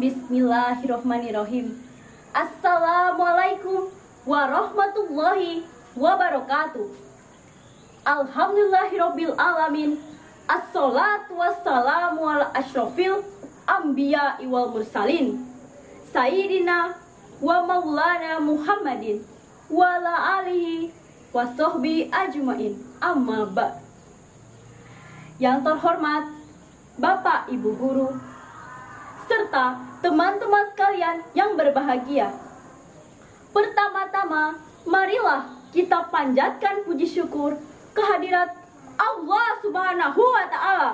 Bismillahirrohmanirrohim. Assalamualaikum warahmatullahi wabarakatuh. Alhamdulillahirabbil alamin. Assalatu wassalamu ala asyrofil anbiya wal mursalin Sayyidina wa maulana Muhammadin wa ala alihi wa sahbihi ajmain. Amma ba'd. Yang terhormat Bapak Ibu Guru serta teman-teman sekalian yang berbahagia. Pertama-tama, marilah kita panjatkan puji syukur kehadirat Allah Subhanahu wa Ta'ala.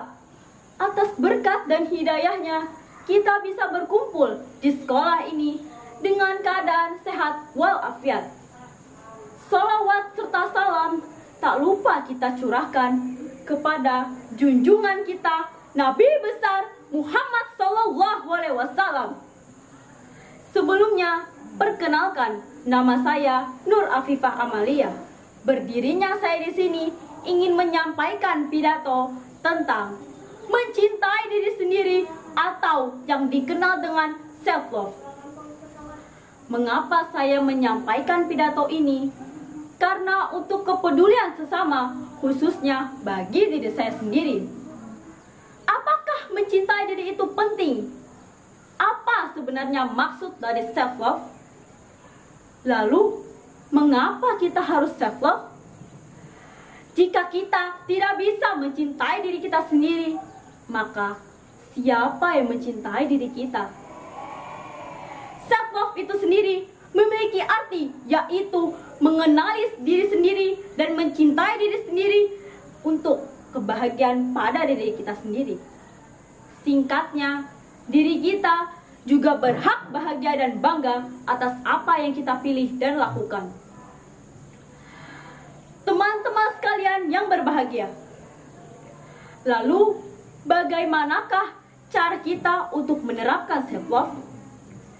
Atas berkat dan hidayahnya, kita bisa berkumpul di sekolah ini dengan keadaan sehat walafiat. Salawat serta salam tak lupa kita curahkan kepada junjungan kita, Nabi besar Muhammad Sallallahu Alaihi Wasallam. Sebelumnya, perkenalkan, nama saya Nur Afifah Amalia. Berdirinya saya di sini ingin menyampaikan pidato tentang mencintai diri sendiri atau yang dikenal dengan self-love. Mengapa saya menyampaikan pidato ini? Karena untuk kepedulian sesama, khususnya bagi diri saya sendiri. Apakah mencintai diri itu penting? Apa sebenarnya maksud dari self-love? Lalu, mengapa kita harus self-love? Jika kita tidak bisa mencintai diri kita sendiri, maka siapa yang mencintai diri kita? Self-love itu sendiri memiliki arti, yaitu mengenali diri sendiri dan mencintai diri sendiri untuk kebahagiaan pada diri kita sendiri. Singkatnya, diri kita juga berhak bahagia dan bangga atas apa yang kita pilih dan lakukan. Teman-teman sekalian yang berbahagia, lalu bagaimanakah cara kita untuk menerapkan self-love?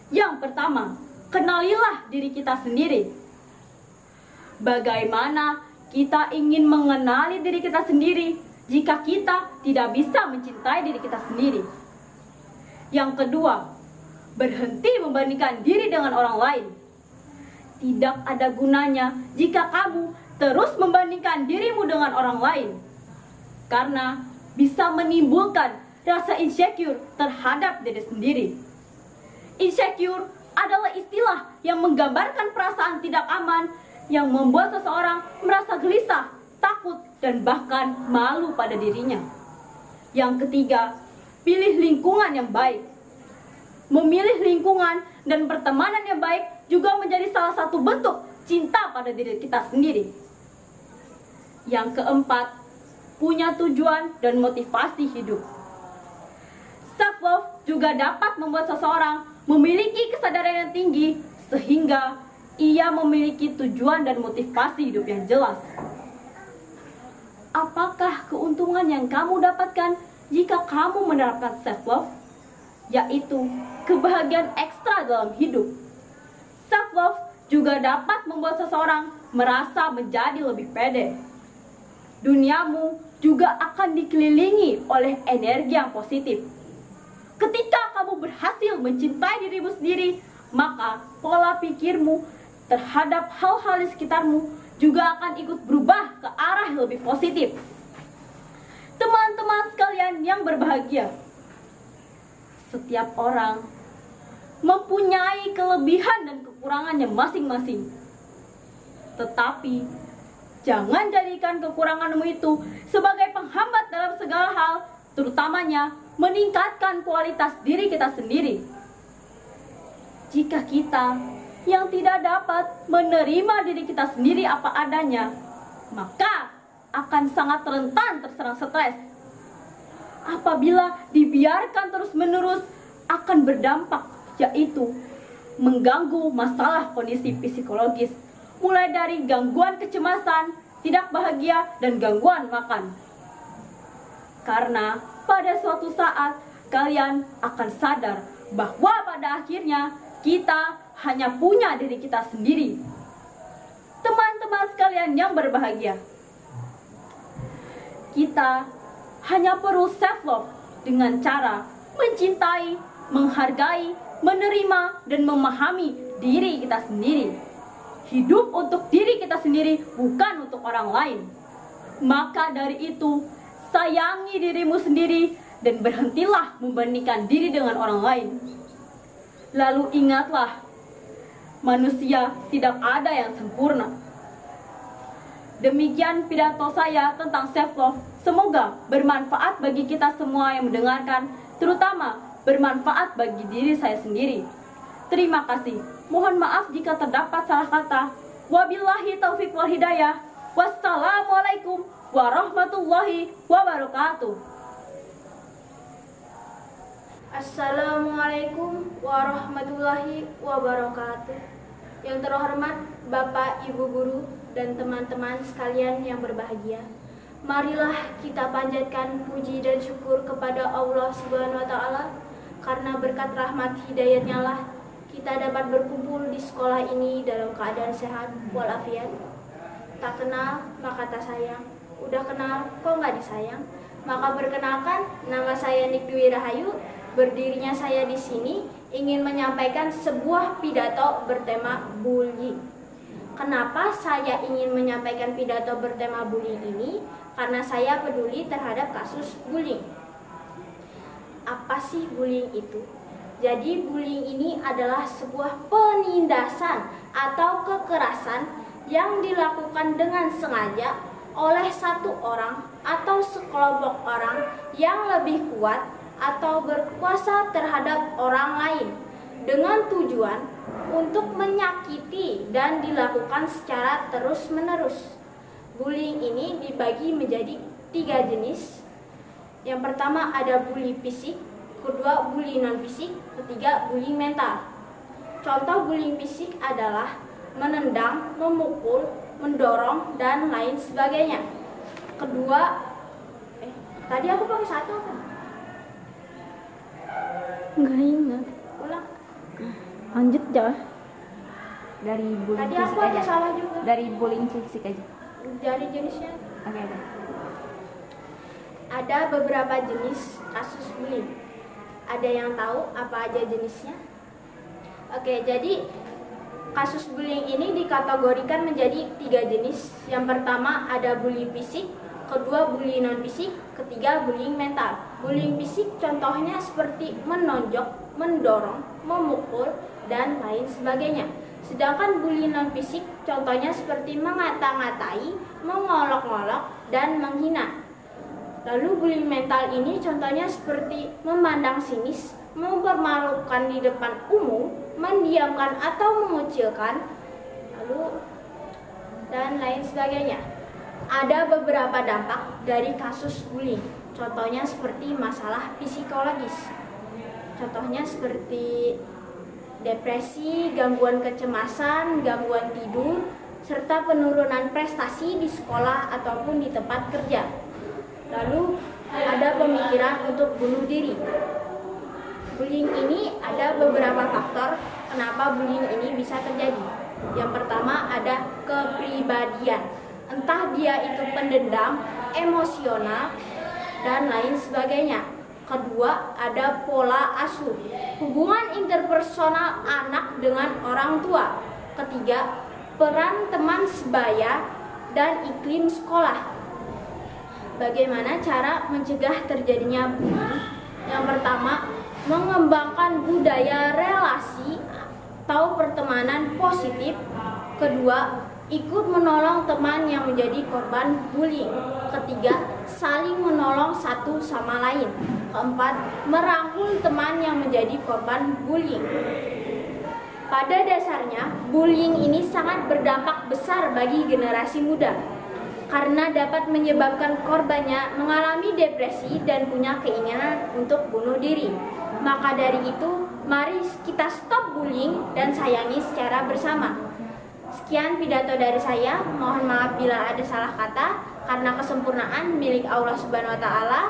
Yang pertama, kenalilah diri kita sendiri. Bagaimana kita ingin mengenali diri kita sendiri jika kita tidak bisa mencintai diri kita sendiri? Yang kedua, berhenti membandingkan diri dengan orang lain. Tidak ada gunanya jika kamu terus membandingkan dirimu dengan orang lain, karena bisa menimbulkan rasa insecure terhadap diri sendiri. Insecure adalah istilah yang menggambarkan perasaan tidak aman yang membuat seseorang merasa gelisah, takut, dan bahkan malu pada dirinya. Yang ketiga, pilih lingkungan yang baik. Memilih lingkungan dan pertemanan yang baik juga menjadi salah satu bentuk cinta pada diri kita sendiri. Yang keempat, punya tujuan dan motivasi hidup. Self-love juga dapat membuat seseorang memiliki kesadaran yang tinggi sehingga ia memiliki tujuan dan motivasi hidup yang jelas. Apakah keuntungan yang kamu dapatkan jika kamu menerapkan self-love? Yaitu kebahagiaan ekstra dalam hidup. Self-love juga dapat membuat seseorang merasa menjadi lebih pede. Duniamu juga akan dikelilingi oleh energi yang positif. Ketika kamu berhasil mencintai dirimu sendiri, maka pola pikirmu terhadap hal-hal di sekitarmu juga akan ikut berubah ke arah yang lebih positif. Teman-teman sekalian yang berbahagia, setiap orang mempunyai kelebihan dan kekurangannya masing-masing. Tetapi jangan jadikan kekuranganmu itu sebagai penghambat dalam segala hal, terutamanya meningkatkan kualitas diri kita sendiri. Jika kita yang tidak dapat menerima diri kita sendiri apa adanya, maka akan sangat rentan terserang stres. Apabila dibiarkan terus-menerus akan berdampak, yaitu mengganggu masalah kondisi psikologis, mulai dari gangguan kecemasan, tidak bahagia, dan gangguan makan. Karena pada suatu saat kalian akan sadar bahwa pada akhirnya kita hanya punya diri kita sendiri. Teman-teman sekalian yang berbahagia, kita hanya perlu self-love dengan cara mencintai menghargai, menerima, dan memahami diri kita sendiri. Hidup untuk diri kita sendiri, bukan untuk orang lain. Maka dari itu, sayangi dirimu sendiri dan berhentilah membandingkan diri dengan orang lain. Lalu ingatlah, manusia tidak ada yang sempurna. Demikian pidato saya tentang self-love. Semoga bermanfaat bagi kita semua yang mendengarkan, terutama bermanfaat bagi diri saya sendiri. Terima kasih. Mohon maaf jika terdapat salah kata. Wabillahi taufiq wal hidayah. Wassalamualaikum warahmatullahi wabarakatuh. Assalamualaikum warahmatullahi wabarakatuh. Yang terhormat Bapak, Ibu Guru, dan teman-teman sekalian yang berbahagia, marilah kita panjatkan puji dan syukur kepada Allah Subhanahu wa Ta'ala, karena berkat rahmat hidayatnya lah kita dapat berkumpul di sekolah ini dalam keadaan sehat walafiat. Tak kenal maka tak sayang, udah kenal kok nggak disayang. Maka perkenalkan, nama saya Nik Dwi Rahayu. Berdirinya saya di sini ingin menyampaikan sebuah pidato bertema bullying. Kenapa saya ingin menyampaikan pidato bertema bullying ini? Karena saya peduli terhadap kasus bullying. Apa sih bullying itu? Jadi bullying ini adalah sebuah penindasan atau kekerasan yang dilakukan dengan sengaja oleh satu orang atau sekelompok orang yang lebih kuat atau berkuasa terhadap orang lain dengan tujuan untuk menyakiti dan dilakukan secara terus-menerus. Bullying ini dibagi menjadi 3 jenis. Yang pertama ada bully fisik, kedua bully non-fisik, ketiga bullying mental. Contoh bullying fisik adalah menendang, memukul, mendorong, dan lain sebagainya. Kedua, tadi aku pakai satu apa? Enggak ingat. Ulang. Lanjut aja. Dari bullying Tadi fisik aku ada aja. salah juga. Dari bullying fisik aja. Dari jenisnya. Oke. Ada beberapa jenis kasus bullying. Ada yang tahu apa aja jenisnya? Oke, jadi kasus bullying ini dikategorikan menjadi 3 jenis. Yang pertama ada bully fisik, kedua bully non fisik, ketiga bullying mental. Bullying fisik contohnya seperti menonjok, mendorong, memukul, dan lain sebagainya. Sedangkan bully non fisik contohnya seperti mengata-ngatai, mengolok-olok, dan menghina. Lalu bullying mental ini contohnya seperti memandang sinis, mempermalukan di depan umum, mendiamkan atau mengucilkan, lalu dan lain sebagainya. Ada beberapa dampak dari kasus bullying. Contohnya seperti masalah psikologis. Contohnya seperti depresi, gangguan kecemasan, gangguan tidur, serta penurunan prestasi di sekolah ataupun di tempat kerja. Lalu ada pemikiran untuk bunuh diri. Bullying ini ada beberapa faktor kenapa bullying ini bisa terjadi. Yang pertama ada kepribadian. Entah dia itu pendendam, emosional, dan lain sebagainya. Kedua ada pola asuh. Hubungan interpersonal anak dengan orang tua. Ketiga, peran teman sebaya dan iklim sekolah. Bagaimana cara mencegah terjadinya bullying? Yang pertama, mengembangkan budaya relasi atau pertemanan positif. Kedua, ikut menolong teman yang menjadi korban bullying. Ketiga, saling menolong satu sama lain. Keempat, merangkul teman yang menjadi korban bullying. Pada dasarnya, bullying ini sangat berdampak besar bagi generasi muda, karena dapat menyebabkan korbannya mengalami depresi dan punya keinginan untuk bunuh diri. Maka dari itu, mari kita stop bullying dan sayangi secara bersama. Sekian pidato dari saya, mohon maaf bila ada salah kata, karena kesempurnaan milik Allah Subhanahu wa Ta'ala.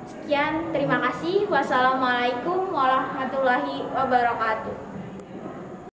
Sekian, terima kasih. Wassalamualaikum warahmatullahi wabarakatuh.